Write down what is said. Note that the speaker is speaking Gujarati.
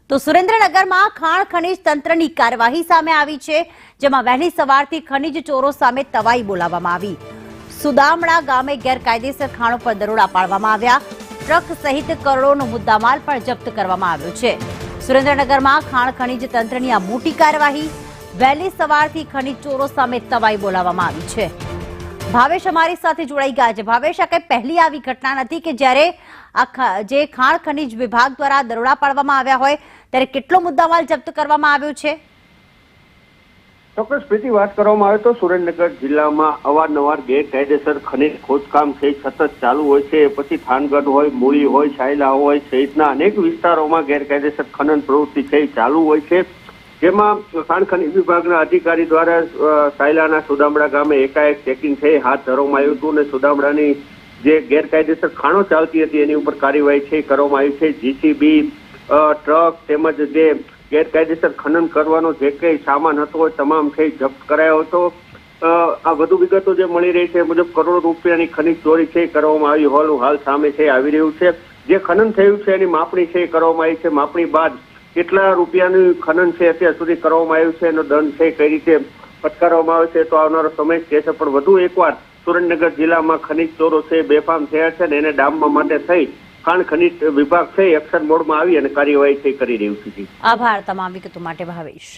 તો સુરેન્દ્રનગરમાં ખાણ ખનીજ તંત્રની કાર્યવાહી સામે આવી છે, જેમાં વહેલી સવારથી ખનીજ ચોરો સામે તવાઈ બોલાવવામાં આવી। સુદામડા ગામે ગેરકાયદેસર ખાણો પર દરોડા પાડવામાં આવ્યા। ટ્રક સહિત કરોડોનો મુદ્દામાલ પણ જપ્ત કરવામાં આવ્યો છે। સુરેન્દ્રનગરમાં ખાણ ખનીજ તંત્રની આ મોટી કાર્યવાહી, વહેલી સવારથી ખનીજ ચોરો સામે તવાઈ બોલાવવામાં આવી છે। ભાવેશ અમારી સાથે જોડાઈ ગયા છે। ભાવેશ, આ કઈ પહેલી આવી ઘટના નથી કે જ્યારે જે ખાણ ખનીજ વિભાગ દ્વારા દરોડા પાડવામાં આવ્યા હોય ત્યારે કેટલો મુદ્દામાલ જપ્ત કરવામાં આવ્યો છે? ચોક્કસ પ્રીતિ, વાત કરવામાં આવે તો સુરેન્દ્રનગર જિલ્લામાં અવારનવાર ગેરકાયદેસર ખનીજ ખોદકામ છે સતત ચાલુ હોય છે। પછી થાનગઢ હોય, મૂળી હોય, સાયલા હોય સહિતના અનેક વિસ્તારોમાં ગેરકાયદેસર ખનન પ્રવૃત્તિ છે ચાલુ હોય છે। જેમાં ખાણ ખનીજ વિભાગના અધિકારી દ્વારા સાયલાના સુદામડા ગામે એકાએક ચેકિંગ છે હાથ ધરવામાં આવ્યું હતું અને સુદામડાની જે ગેરકાયદેસર ખાણો ચાલતી હતી એની ઉપર કાર્યવાહી છે કરવામાં આવી છે। જીસીબી, ટ્રક તેમજ જે ગેરકાયદેસર ખનન કરવાનો જે કંઈ સામાન હતો તમામ છે જપ્ત કરાયો હતો। આ વધુ વિગતો જે મળી રહી છે મુજબ કરોડો રૂપિયાની ખનીજ ચોરી છે કરવામાં આવી હોવાનું હાલ સામે છે આવી રહ્યું છે। જે ખનન થયું છે એની માપણી છે કરવામાં આવી છે। માપણી બાદ કેટલા રૂપિયાનું ખનન છે અત્યાર સુધી કરવામાં આવ્યું છે, એનો દંડ છે કઈ રીતે ફટકારવામાં આવે છે તો આવનારો સમય જ કહેશે। પણ વધુ એકવાર સુરેન્દ્રનગર જિલ્લામાં ખનીજ ચોરો છે બેફામ થયા છે અને એને ડામવા માટે થઈ ખાણ ખનીજ વિભાગ છે એક્શન મોડમાં આવી અને કાર્યવાહી કરી રહ્યું છે। આભાર તમામ વિગતો માટે ભાવેશ।